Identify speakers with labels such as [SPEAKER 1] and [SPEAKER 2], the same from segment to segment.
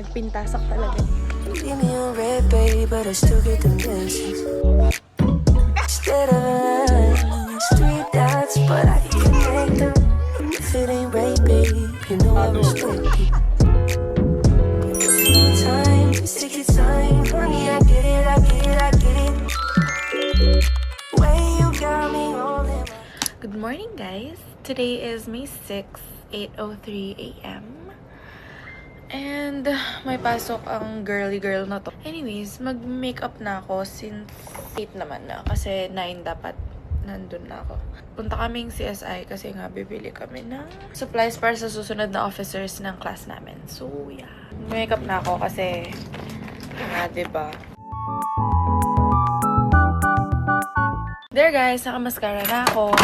[SPEAKER 1] Nagpintasak talaga.
[SPEAKER 2] Leave me on red, baby, but I still get the message. Instead of a line, it's three dots, but I can connect them. If it ain't right, babe, you know I respect it. Take your time, just take your time, honey, I get it, I get it, I get it. Way you got me rolling.
[SPEAKER 1] Good morning, guys. Today is May 6, 8:03 a.m. And may pasok ang girly girl na to. Anyways, mag-makeup na ako since 8 naman na. Kasi 9 dapat nandun na ako. Punta kaming CSI kasi nga bibili kami ng supplies para sa susunod na officers ng class namin. So, yeah. Makeup na ako kasi nga, diba? There guys, naka-mascara na ako.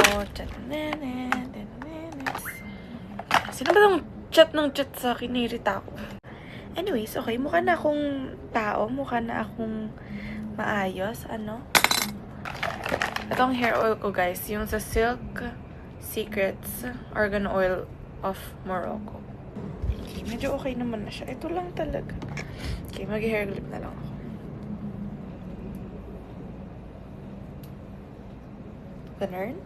[SPEAKER 1] Sino ba itong chat ng chat sa akin? Nirita ako. Anyways, okay. Mukha na akong tao. Mukha na akong maayos. Ano? Itong hair oil ko, guys. Yung sa Silk Secrets Argan Oil of Morocco. Okay, medyo okay naman na siya. Ito lang talaga. Okay, mag-hair clip na lang ako. Ganun.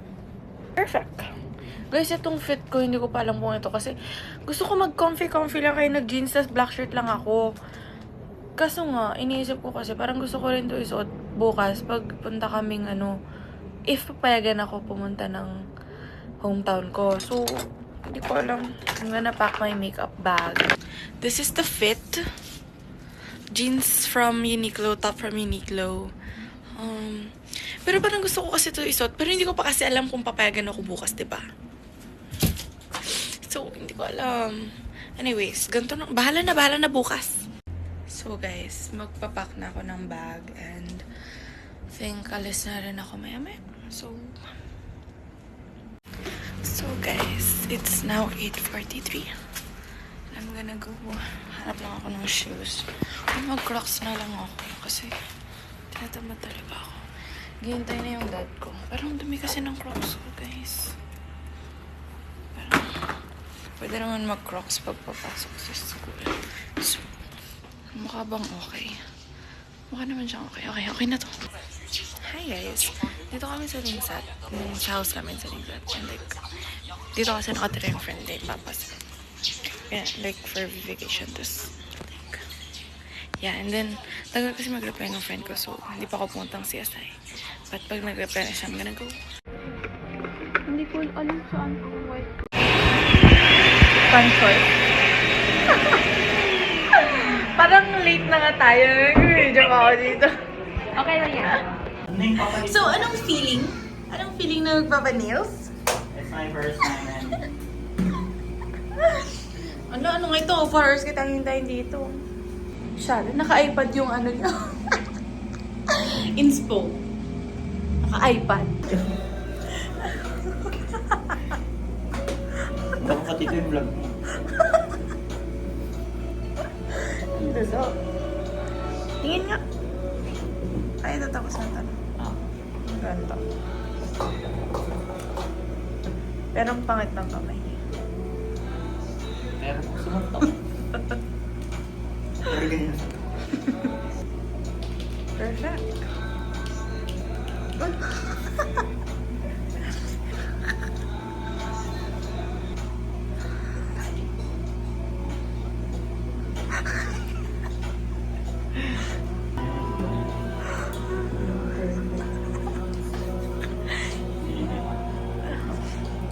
[SPEAKER 1] Perfect. Guys, itong fit ko, hindi ko pa alam kung ito. Kasi gusto ko mag-comfy lang kayo nag-jeans, tas black shirt lang ako. Kaso nga, iniisip ko kasi parang gusto ko rin ito isuot bukas pag punta kaming if papayagan ako pumunta ng hometown ko. So, hindi ko alam. I'm gonna pack my makeup bag. This is the fit. Jeans from Uniqlo, top from Uniqlo. Pero parang gusto ko kasi ito isuot. Pero hindi ko pa kasi alam kung papayagan ako bukas, diba? So, hindi ko alam. Anyways, ganito na. Bahala na bukas. So, guys, magpapack na ako ng bag. And, think alis na rin ako maya-maya. So, guys, it's now 8:43. I'm gonna go. Hanap lang ako ng shoes. Mag-crocs na lang ako. Kasi, tinatamad talaga ako. Gihintay na yung dad ko. Pero ang dumi kasi ng crocs ko, guys. Pero, pwede naman mag-crocs pag papasok sa school. So, mukha bang okay? Mukha naman siyang okay. Okay na to. Hi, guys. Dito kami sa Linsat. Sa house namin sa Linsat. And like, dito kasi nakatira yung friend din, papas. Yeah, like, for vacation. Tapos, like, yeah, and then, tagal kasi mag-reply ng friend ko. So, hindi pa ako puntang CSI. But pag nag-reply na siya, I'm gonna go. Hindi ko alam saan ang white. Pansol. Parang late na nga tayo. Joke ako dito. Okay lang yan. So, anong feeling? Anong feeling na magpapa-nails?
[SPEAKER 3] It's my first time and
[SPEAKER 1] Ano nga ito? 4 hours kitang hintayin dito. Siya, naka-iPad yung niya. Inspo. Naka-iPad.
[SPEAKER 3] Dapat pati ito yung vlog mo.
[SPEAKER 1] Ito. Tingin nga. Ay, ito tapos na tanong. Ganito. Pero ang pangit ng kamay.
[SPEAKER 3] Pero kung sumuntok. Pero ganyan.
[SPEAKER 1] Perfect.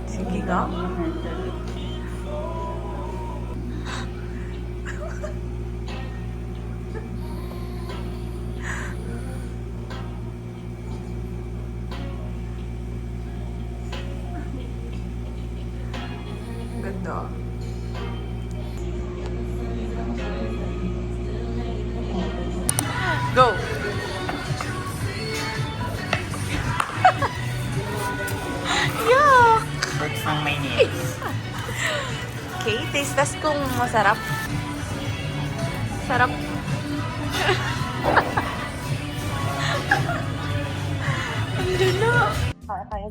[SPEAKER 1] Sige nga. Ganda. Go! Yuck!
[SPEAKER 3] Works ng may nails.
[SPEAKER 1] Okay, taste test kung masarap. Sarap. Andun na. Kaya.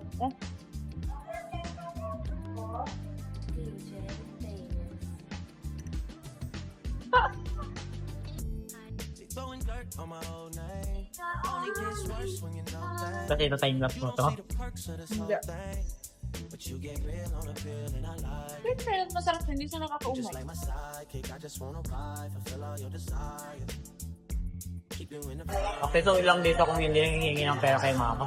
[SPEAKER 3] Kasi ito time-lapse mo to.
[SPEAKER 1] Siyempre, masarap hindi siya nakakaumay.
[SPEAKER 3] Okay, so ilang dito kung hindi nangihingi ng pera kay mama.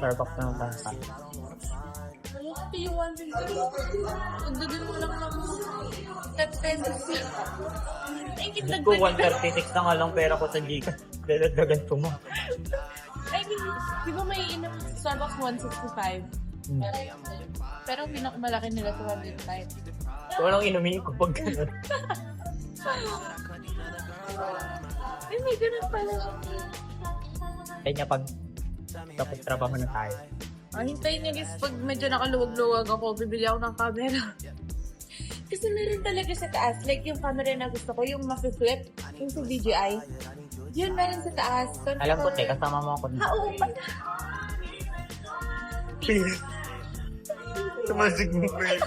[SPEAKER 3] Starbucks na naman sa.
[SPEAKER 1] Yung 150. Pagdagan mo lang ng 10 pesos. Ay, kitag
[SPEAKER 3] Ko 136 na nga lang pera ko sa Gcash. Dadagdagan ko mo.
[SPEAKER 1] I mean, di ba may inom Starbucks 165? Pero pinakamalaki nila sa 105.
[SPEAKER 3] So, walang inumin ko pag gano'n.
[SPEAKER 1] Ay, may ganun pala.
[SPEAKER 3] Kaya niya pag tapos trabaho na tayo.
[SPEAKER 1] Hintayin niyo guys, pag medyo nakaluwag-luwag ako, bibili ako ng camera. Kasi meron talaga sa taas. Like yung camera na gusto ko, yung mafi-flip, yung sa DJI. Yun, meron sa taas.
[SPEAKER 3] Alam ko, te, kasama mo ako.
[SPEAKER 1] Oo, pala.
[SPEAKER 3] Tumasig mo ko yun.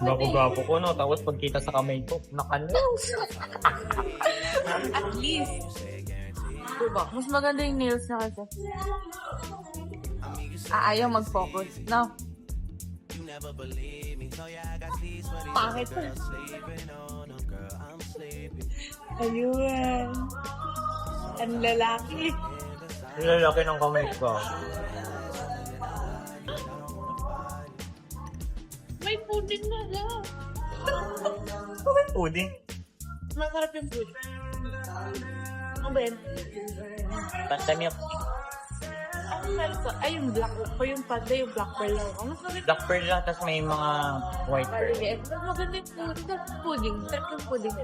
[SPEAKER 3] Gapo-gapo ko, no? Tapos pagkita sa kamay ko, nakano.
[SPEAKER 1] At least. Diba? Mas maganda yung nails na kasi. Ayaw mag-focus. No? Pangit. Ayun. Ang lalaki.
[SPEAKER 3] Nilalaki ng kamay ko.
[SPEAKER 1] May pudding na lang.
[SPEAKER 3] May pudding.
[SPEAKER 1] Masarap yung pudding. Ano ba yan?
[SPEAKER 3] Pandemik.
[SPEAKER 1] Ano meron ko? Ay, yung black ko. Yung panda, yung black pearl lang. Ang mas maganda.
[SPEAKER 3] Black pearl lang, tapos may mga white pearl.
[SPEAKER 1] Maliit. Mas maganda yung pudding. Sarap yung pudding. Sarap yung pudding.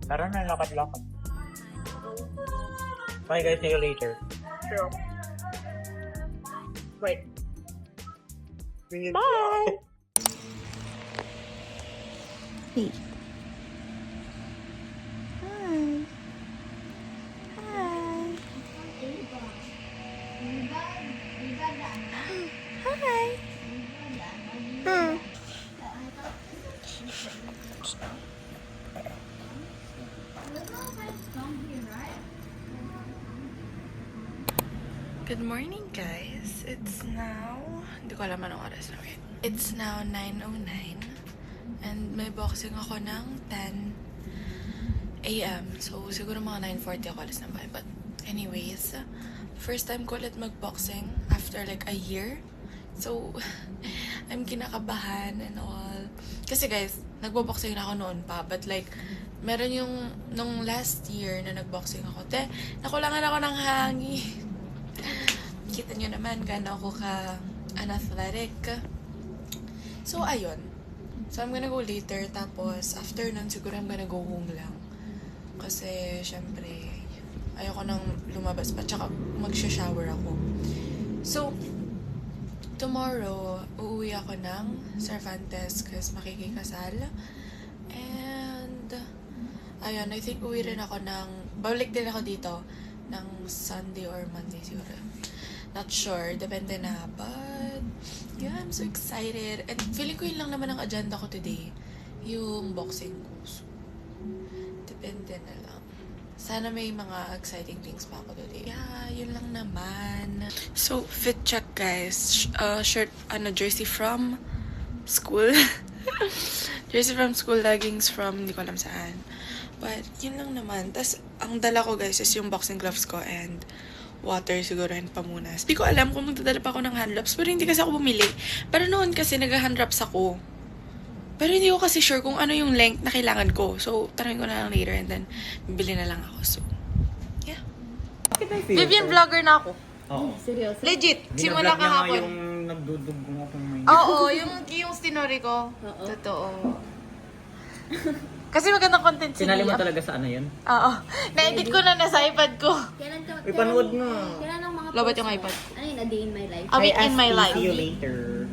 [SPEAKER 3] Tara na, lakad-lakad. Bye guys, see you later.
[SPEAKER 1] Sure. Wait. Bye! Hey. Hi. Hi. Hi. Hmm. Good morning, guys. It's now... Hindi ko alam anong oras na rin. It's now 9:09. And may boxing ako ng 10 a.m. So, siguro mga 9:40 ako alas ng bahay. But anyways, first time ko ulit mag-boxing after like a year. So, I'm kinakabahan and all. Kasi guys, nagbo-boxing na ako noon pa. But like, meron yung... Nung last year na nag-boxing ako, nakulangan ako ng hangin. Kita nyo naman gano'n ako ka-unathletic. So, ayun. So, I'm gonna go later. Tapos, after nun, siguro I'm gonna go home lang. Kasi, syempre, ayoko nang lumabas pa. Tsaka, magsha-shower ako. So, tomorrow, uuwi ako ng Cervantes kasi makikikasal. And, ayun, I think uwi rin ako balik din ako dito ng Sunday or Monday siguro. Not sure. Depende na. But, yeah, I'm so excited. And feeling ko yun lang naman ang agenda ko today. Yung boxing ko. So, depende na lang. Sana may mga exciting things pa ako today. Yeah, yun lang naman. So, fit check guys. Shirt, jersey from school. Jersey from school, leggings from hindi ko alam saan. But, yun lang naman. Tas, ang dala ko guys is yung boxing gloves ko and water siguro and pamunas. Hindi ko alam kung magdadala pa ako ng hand wraps, pero hindi kasi ako bumili. Pero noon kasi nag-hand wraps ako. Pero hindi ko kasi sure kung ano yung length na kailangan ko. So, tarayin ko na lang later and then bibili na lang ako. So, yeah. Vivian vlogger na ako.
[SPEAKER 3] Oo.
[SPEAKER 4] Seryoso?
[SPEAKER 1] Legit.
[SPEAKER 3] Binablog
[SPEAKER 1] Simula
[SPEAKER 3] niya nga
[SPEAKER 1] kahapon.
[SPEAKER 3] yung nagdudugong akong may...
[SPEAKER 1] Oo, yung story ko.
[SPEAKER 4] Oo.
[SPEAKER 1] Totoo. Kasi magandang content
[SPEAKER 3] Sinali mo
[SPEAKER 1] niya.
[SPEAKER 3] talaga sa ano yun?
[SPEAKER 1] Oo. Na-edit ko na nasa iPad ko.
[SPEAKER 4] Kailan ka?
[SPEAKER 3] Uy, panood mo.
[SPEAKER 4] Kailan ang mga
[SPEAKER 1] Lobat
[SPEAKER 4] post
[SPEAKER 1] yung
[SPEAKER 4] mo?
[SPEAKER 1] iPad ko.
[SPEAKER 4] Ano yun? A day in my life?
[SPEAKER 1] A week in my life.
[SPEAKER 3] See you later.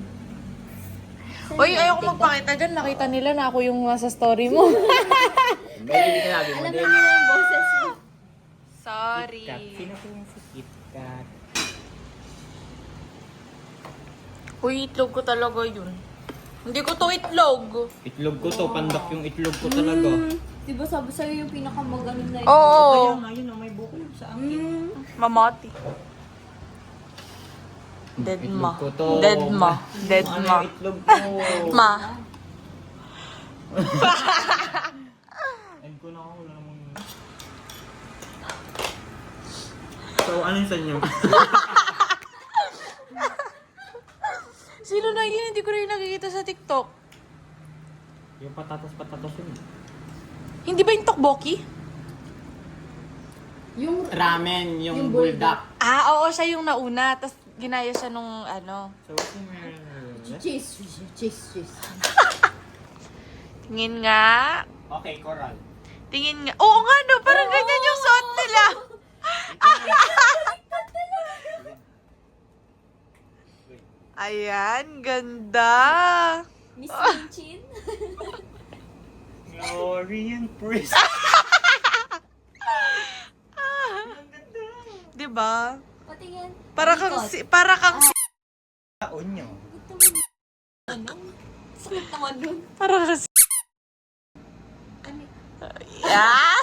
[SPEAKER 1] Uy, ayoko magpakita dyan. Nakita nila na ako yung nasa story mo.
[SPEAKER 3] Hindi sinabi mo
[SPEAKER 4] Alam
[SPEAKER 3] din.
[SPEAKER 4] mo nila yung boses mo.
[SPEAKER 1] Sorry.
[SPEAKER 3] KitKat. Sino po yung si KitKat?
[SPEAKER 1] Uy, itlog ko talaga yun. Hindi ko to itlog.
[SPEAKER 3] Itlog ko to, pandak yung itlog ko talaga.
[SPEAKER 4] Diba sabi sa'yo yung pinakamagaling na
[SPEAKER 1] Oo.
[SPEAKER 3] Kaya nga yun, may buko yun sa akin.
[SPEAKER 1] Mamati. Dead
[SPEAKER 3] Itlog
[SPEAKER 1] ma.
[SPEAKER 3] ko to.
[SPEAKER 1] Dead ma. Dead
[SPEAKER 3] Ano
[SPEAKER 1] ma.
[SPEAKER 3] yung itlog ko?
[SPEAKER 1] Ma.
[SPEAKER 3] End ko na ako, wala namang... So, ano yung sa inyo?
[SPEAKER 1] Sino na yun? Hindi ko rin nakikita sa TikTok.
[SPEAKER 3] Yung patatas yun.
[SPEAKER 1] Hindi ba yung tokboki?
[SPEAKER 4] Yung
[SPEAKER 3] Ramen, yung
[SPEAKER 4] bulldog.
[SPEAKER 3] buldak.
[SPEAKER 1] Ah, oo, siya yung nauna. Tapos ginaya siya nung ano.
[SPEAKER 3] So, what's yung meron?
[SPEAKER 4] cheese.
[SPEAKER 1] Tingin nga.
[SPEAKER 3] Okay, coral.
[SPEAKER 1] Tingin nga. Oo nga no, parang ganyan yung suot nila. Ayan, ganda.
[SPEAKER 4] Miss Minchin.
[SPEAKER 3] Glory and praise.
[SPEAKER 1] Diba?
[SPEAKER 4] Patingin.
[SPEAKER 1] Para kang
[SPEAKER 3] Taon nyo.
[SPEAKER 4] Sakit naman dun.
[SPEAKER 1] para kang
[SPEAKER 4] Ano?
[SPEAKER 1] Yeah.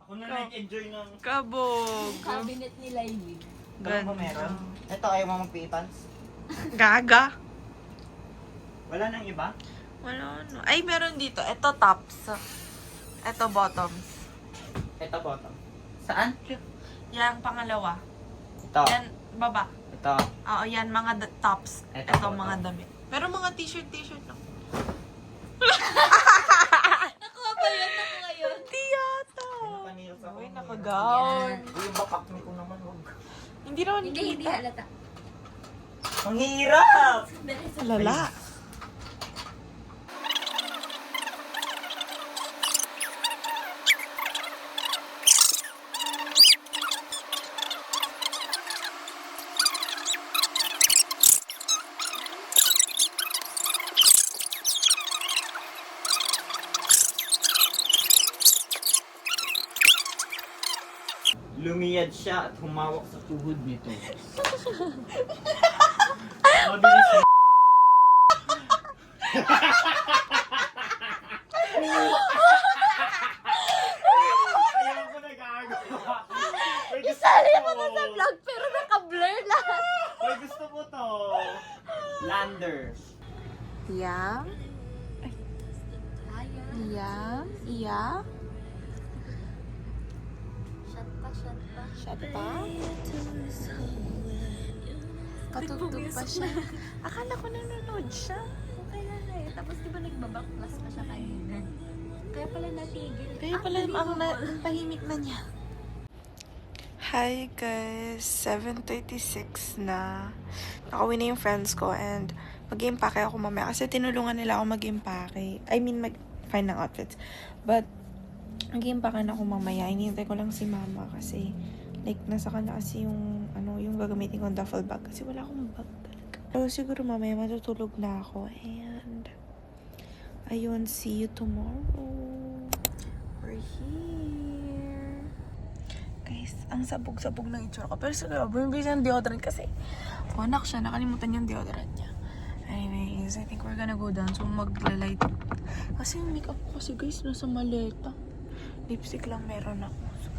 [SPEAKER 3] Ako na nag-enjoy ng...
[SPEAKER 1] Kabog.
[SPEAKER 4] Cabinet ni Lainey.
[SPEAKER 3] Ano ba meron? Ito, ayaw mo magpipans?
[SPEAKER 1] Gaga.
[SPEAKER 3] Wala nang iba?
[SPEAKER 1] Wala no. Ay, meron dito. Ito tops. Ito bottoms.
[SPEAKER 3] Ito, bottom. Saan?
[SPEAKER 1] Yan, pangalawa.
[SPEAKER 3] Ito.
[SPEAKER 1] Yan, baba.
[SPEAKER 3] Ito.
[SPEAKER 1] Oo, yan, mga tops.
[SPEAKER 3] Ito,
[SPEAKER 1] Ito,
[SPEAKER 3] bottom.
[SPEAKER 1] mga damit. Pero mga t-shirt lang.
[SPEAKER 4] Nakuha ba yun? Nakuha yun?
[SPEAKER 1] Di yata.
[SPEAKER 3] Panils ako.
[SPEAKER 1] Uy, nakagaon.
[SPEAKER 3] Uy, yung bapak mo ko naman, wag.
[SPEAKER 1] Hindi naman
[SPEAKER 4] Hindi
[SPEAKER 1] kita.
[SPEAKER 4] halata.
[SPEAKER 3] Ang hirap!
[SPEAKER 1] Lala.
[SPEAKER 3] Lumiyad siya at humawak sa tuhod nito. Mabilis siya. Ayaw ko nagagawa.
[SPEAKER 4] Isali mo na sa vlog pero naka-blur lahat.
[SPEAKER 3] May gusto mo to. Lander.
[SPEAKER 1] Yeah. Yeah. Yeah. Shot pa? Patugtog pa siya. Akala ko nanonood siya.
[SPEAKER 4] Okay na na eh. Tapos di ba nagbabaklas pa siya kanina? Kaya pala natigil.
[SPEAKER 1] Kaya pala ang tahimik na niya. Hi guys! 7:36 na. Nakauwi na yung friends ko and mag-impake ako mamaya kasi tinulungan nila ako mag-impake. I mean, mag-find ng outfits. But, mag-impake na ako mamaya. Hinihintay ko lang si mama kasi like, nasa kanya kasi yung yung gagamitin kong duffel bag kasi wala akong bag talaga. So, siguro mamaya matutulog na ako and ayun, see you tomorrow. We're here. Guys, ang sabog-sabog ng itsura ko. Pero siguro, bumibili siya ng deodorant kasi anak siya, nakalimutan yung deodorant niya. Anyways, I think we're gonna go down. So, maglalight. Kasi yung makeup ko kasi guys, nasa maleta. Lipstick lang meron ako. So,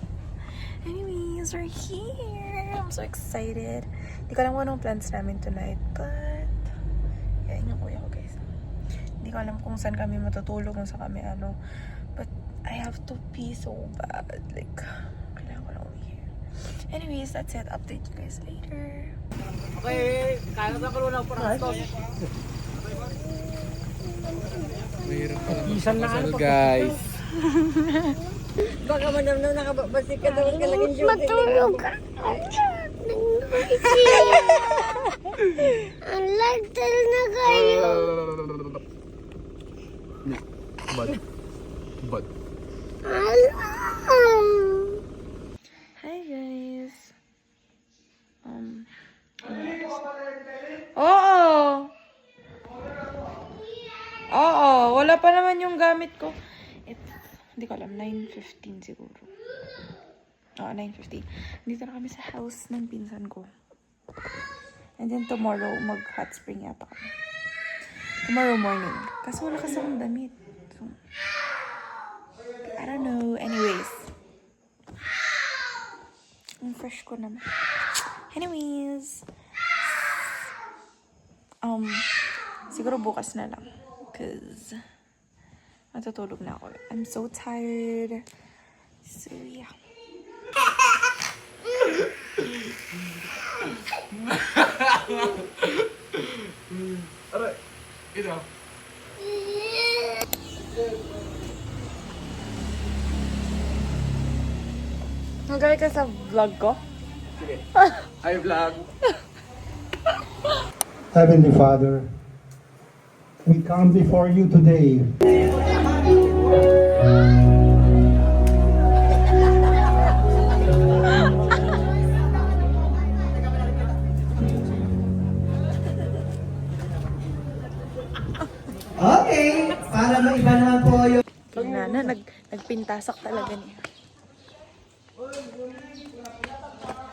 [SPEAKER 1] anyways, we're here. I'm so excited. Hindi ko alam kung anong plans namin tonight. But, yan yung kuya ko guys. Hindi ko alam kung saan kami matutulog, kung saan kami But, I have to pee so bad. Like, kailangan ko na uwi here. Anyways, that's it. Update you guys later.
[SPEAKER 3] Okay, kaya na pala na para ito.
[SPEAKER 5] Mahirap pala magpapasal, guys.
[SPEAKER 6] Baka manamnam nakababasik ka daw ka laging duty.
[SPEAKER 7] Matulog ka. Ang lagtal na kayo.
[SPEAKER 5] Bad.
[SPEAKER 1] Hi guys. Oo. Oo, wala pa naman yung gamit ko. Hindi ko alam, 9:15 siguro. Oo, 9:15. Dito na kami sa house ng pinsan ko. And then tomorrow, mag-hot spring yata kami. Tomorrow morning. Kasi wala kasi akong damit. So, I don't know. Anyways. Ang fresh ko naman. Anyways. Siguro bukas na lang. Cause matutulog na ako. I'm so tired. So, yeah.
[SPEAKER 5] Aray, ito.
[SPEAKER 1] Nagay ka sa vlog ko?
[SPEAKER 5] Sige. Hi, vlog.
[SPEAKER 8] Heavenly Father, we come before you today.
[SPEAKER 9] Okay, para maiba naman po yung...
[SPEAKER 1] Tingnan na, nagpintasak talaga niya.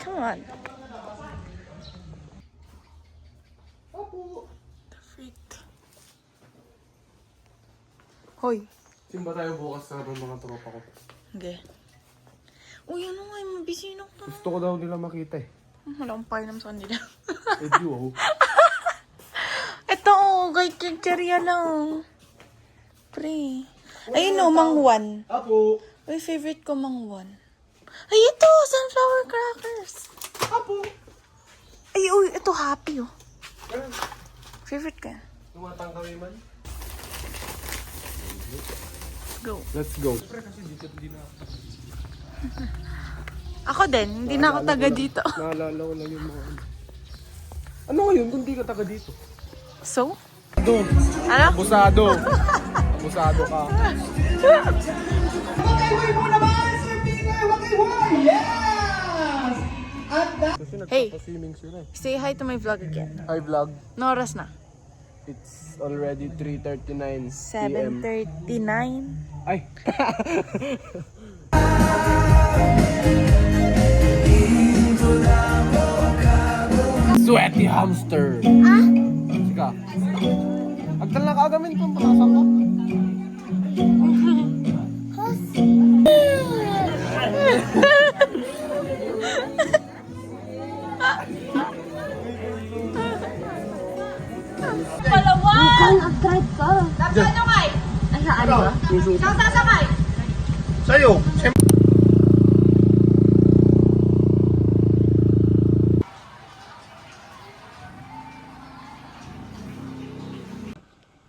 [SPEAKER 1] Come on. The freak. Hoy.
[SPEAKER 5] Simba tayo bukas sa mga tropa ko.
[SPEAKER 1] Okay. Uy, ano nga, mabisi na ako.
[SPEAKER 5] Gusto ko daw nila makita eh.
[SPEAKER 1] Wala akong pakialam sa kanila.
[SPEAKER 5] Edu, oh.
[SPEAKER 1] Ito, kahit chicheria lang. Pre. Ayun o, mangwan.
[SPEAKER 5] Apo.
[SPEAKER 1] Uy, favorite ko mangwan. Ay, ito, sunflower crackers.
[SPEAKER 5] Apo.
[SPEAKER 1] Ay, uy, ito happy oh. Favorite ka.
[SPEAKER 5] Tumatang kami man.
[SPEAKER 1] Go.
[SPEAKER 5] Let's go.
[SPEAKER 1] Ako din, hindi na ako taga dito.
[SPEAKER 5] Naalala ko lang yung mga ano. Ano ngayon kung di ka taga dito?
[SPEAKER 1] So?
[SPEAKER 5] Doon.
[SPEAKER 1] Ano?
[SPEAKER 5] Abusado. Abusado ka.
[SPEAKER 9] Wakiway mo naman, Sir Peter! Wakiway! Yes! At
[SPEAKER 5] Kasi
[SPEAKER 1] Hey.
[SPEAKER 5] nagpapaswimming sila eh.
[SPEAKER 1] Say hi to my vlog again.
[SPEAKER 5] Hi vlog.
[SPEAKER 1] No oras na?
[SPEAKER 5] It's already 3:39 p.m.
[SPEAKER 1] 7:39.
[SPEAKER 5] Ay. Sweaty hamster. Ah? Sika. Agdal na kagamin kung patasan ko.
[SPEAKER 8] Sa'yo.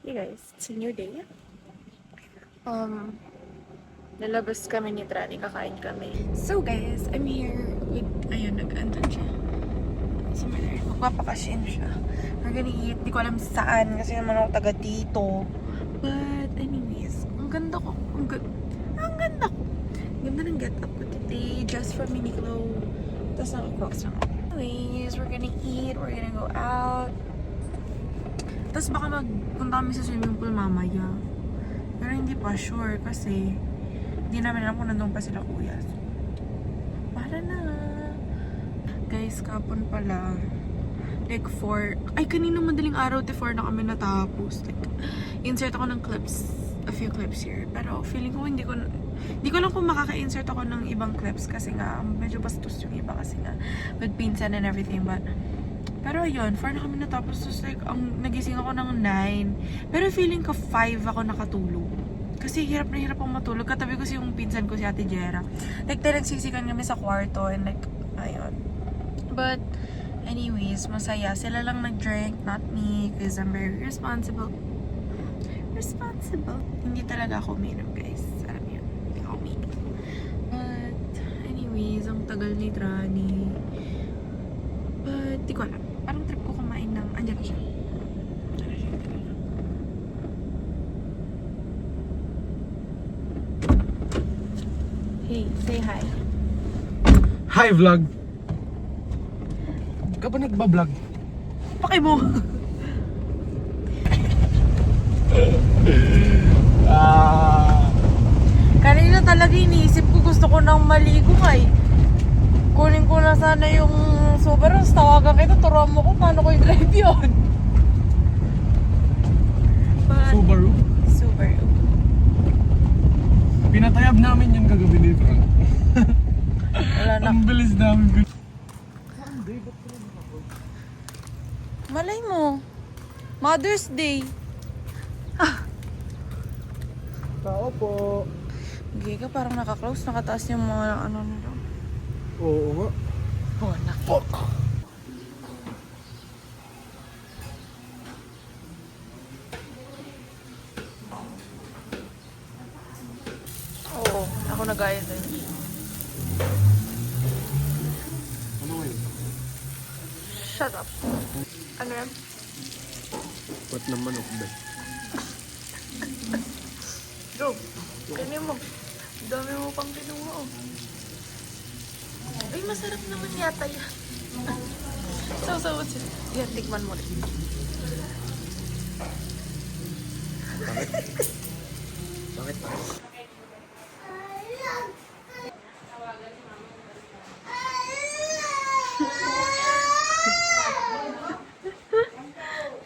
[SPEAKER 1] Hey guys, it's a new day. Lalabas kami ni Trani, kakain kami. So guys, I'm here with, ayun, nag-anton siya. Magpapakasin siya. We're gonna eat, di ko alam saan kasi naman ako taga dito. But anyways, ang ganda ko. Ang ganda ko. Ang ganda ng get up ko today, just from Uniqlo. Tapos naka-crocs lang ako. Anyways, we're gonna eat, we're gonna go out. Tapos baka magpunta kami sa swimming pool mamaya. Pero hindi pa sure kasi hindi namin alam kung nandun pa sila kuya. So, bahala na. Guys, kapon pala. Like 4. Ay, kaninang madaling araw, 4 na kami natapos. Like, insert ako ng clips. A few clips here. Pero feeling ko hindi ko lang kung makaka-insert ako ng ibang clips kasi nga medyo bastos yung iba kasi nga with pinsan and everything. Pero ayun, 4 na kami natapos. So, like, nagising ako ng 9. Pero feeling ko 5 ako nakatulog. Kasi hirap na hirap akong matulog. Katabi ko si yung pinsan ko, si Ate Jera. Like, nagsisikan kami sa kwarto and like, ayun. But, anyways, masaya. Sila lang nag-drink, not me. Because I'm very responsible. Hindi talaga ako uminom, guys. Alam yun. Hindi ako uminom. But, anyways, ang tagal ni Trani. But, di ko alam. Parang trip ko kumain ng... Andiyan na siya. Hey, say hi.
[SPEAKER 5] Hi vlog. Ka ba nagba-vlog?
[SPEAKER 1] Pakay mo! Kanina talaga iniisip ko, gusto ko nang maligo ay. Kunin ko na sana yung Subaru, tawagan kita, turuan mo ko paano ko i-drive yun.
[SPEAKER 5] Subaru.
[SPEAKER 1] Subaru.
[SPEAKER 5] Pinatayab namin yun kagabi ni Frank.
[SPEAKER 1] Wala na.
[SPEAKER 5] Ang bilis namin.
[SPEAKER 1] Malay mo. Mother's Day.
[SPEAKER 5] Tao po.
[SPEAKER 1] Giga, parang naka-close. Nakataas yung mga ano nila.
[SPEAKER 5] Oo nga.
[SPEAKER 1] Oh, nako. Oo, ako nagaya din.
[SPEAKER 5] Ano yun?
[SPEAKER 1] Shut up. Ano yan?
[SPEAKER 5] Ba't naman ako ba?
[SPEAKER 1] Go. Ganyan mo. Dami mo pang kinuha. Oh. Ay, masarap naman yata yan. So, yan, tikman mo rin.
[SPEAKER 5] Bakit?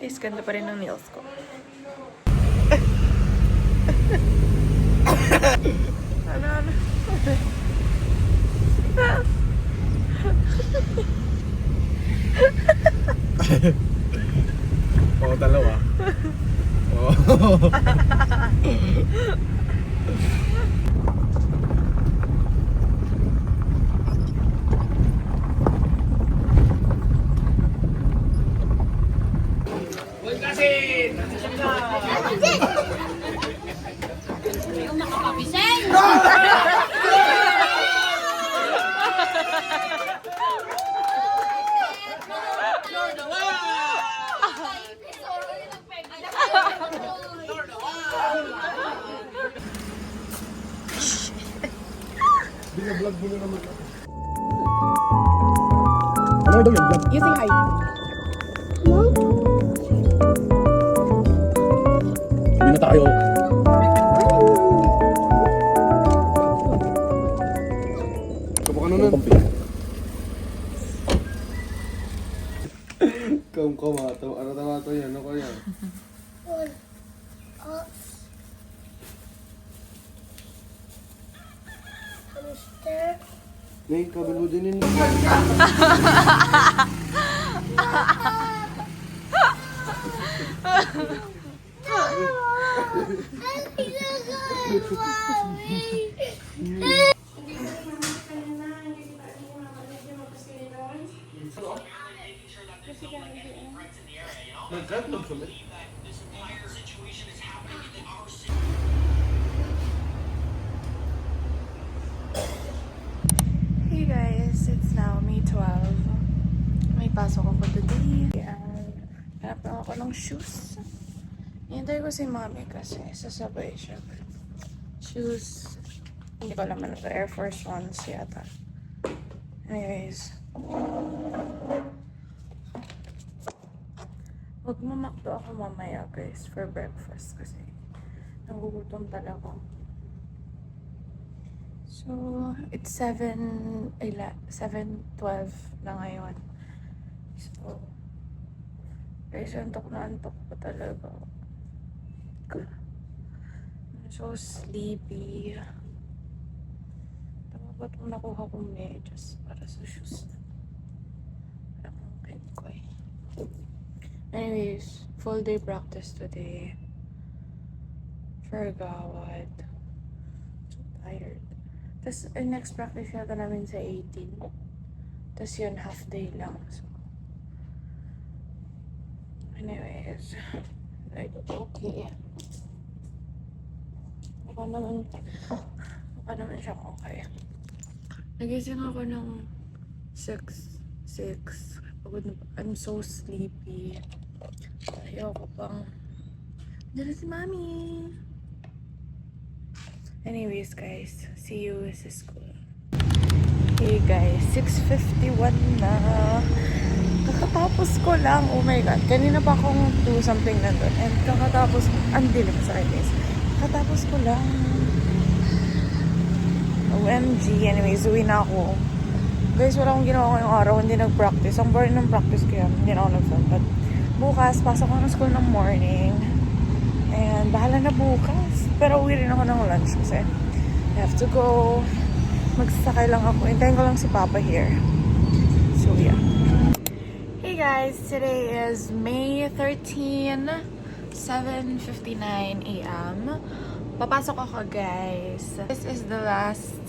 [SPEAKER 1] Guys, ganda pa rin ng nails ko. Ano?
[SPEAKER 5] Oo, dalawa. Oo. Binablog mo na naman ako. Ano daw yung vlog?
[SPEAKER 6] You say hi.
[SPEAKER 5] Hindi na tayo. Kapag ano na? Kam-kamato. Ano tamato yan? Ano kaya?
[SPEAKER 7] Hamster.
[SPEAKER 5] May kabalo din yun. Nagkatlog sa may.
[SPEAKER 1] Hey guys, it's now May 12. May pasok ako today. And hanap lang ako ng shoes. Hintay ko si mami kasi sasabay siya. Shoes. Hindi ko alam ano to. Air Force Ones yata. Anyways. Magmamakdo ako mamaya guys for breakfast kasi nagugutom talaga. So, it's 7:12 na ngayon. So, guys, antok na antok ko talaga. I'm so sleepy. Tama ba itong nakuha kong medyas para sa shoes na? Parang ang ko eh. Anyways, full day practice today. For Gawad. So tired. Tapos, next practice yata namin sa 18. Tapos yun, half day lang. So, anyways, like, okay. Baka naman siya okay. Nagising ako ng 6. Pagod na. I'm so sleepy. Ayoko pang. Diyan si Mami. Anyways guys, see you sa school. Hey guys, 6:51 na. Kakatapos ko lang. Oh my god, kanina pa akong do something na doon. And kakatapos, ang dilim sa akin guys. Kakatapos ko lang. OMG, anyways, uwi na ako. Guys, wala akong ginawa ngayong araw, hindi nag-practice. Ang boring ng practice kaya hindi na ako nag-film. But bukas, pasok ako ng school ng morning. And sana bukas. Pero uwi rin ako ng lunch kasi I have to go. Magsasakay lang ako. Hintayin ko lang si Papa here. So yeah. Hey guys, today is May 13, 7:59 a.m. Papasok ako guys. This is the last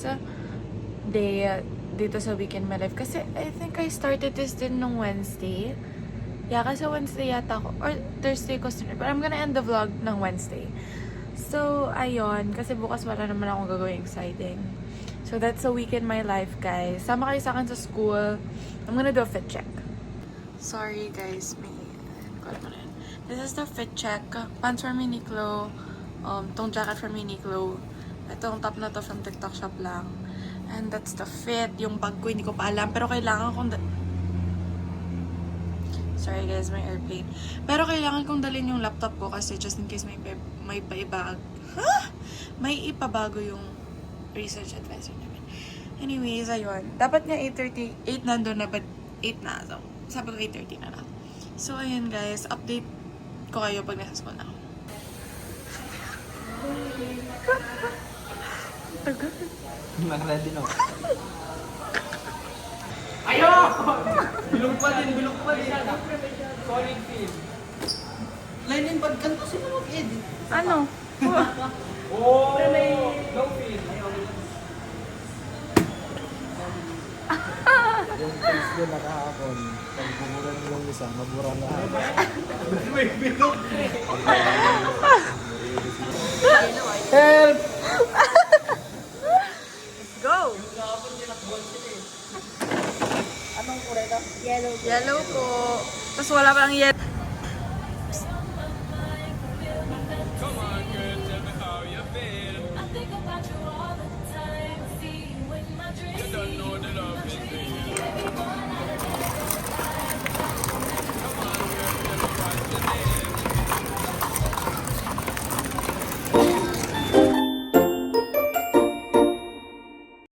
[SPEAKER 1] day dito sa Weekend My Life. Kasi I think I started this din nung Wednesday. Yeah, kasi Wednesday yata ako. Or Thursday ko start. But I'm gonna end the vlog ng Wednesday. So, ayun. Kasi bukas wala naman akong gagawin exciting. So, that's a Weekend My Life, guys. Sama kayo sa akin sa school. I'm gonna do a fit check. Sorry, guys. This is the fit check. Pants from Uniqlo. Tong jacket from Uniqlo. Itong top na to from TikTok shop lang. And that's the fit. Yung bag ko, hindi ko pa alam. Pero kailangan kong... Sorry guys, may airplane. Pero kailangan kong dalhin yung laptop ko kasi just in case may paibag. May ipabago yung research advisor namin. Anyways, ayun. Dapat nga 8:30, 8 nandun na, but 8 na. So, sabi ko 8:30 na lang. So, ayun guys. Update ko kayo pag nasa school na ako.
[SPEAKER 3] Naka-ready na.
[SPEAKER 5] Bilog pa din. Solid feel. Line and bad ganito sino mag-edit?
[SPEAKER 1] Ano?
[SPEAKER 5] Oh! No feel.
[SPEAKER 10] Yung face ko na kahapon, pag bumura mo yung isa, mabura na.
[SPEAKER 5] May bilog.
[SPEAKER 1] Help! Go!
[SPEAKER 6] Anong kulay ka? Yellow.
[SPEAKER 1] Yellow po. Tapos wala pang yellow.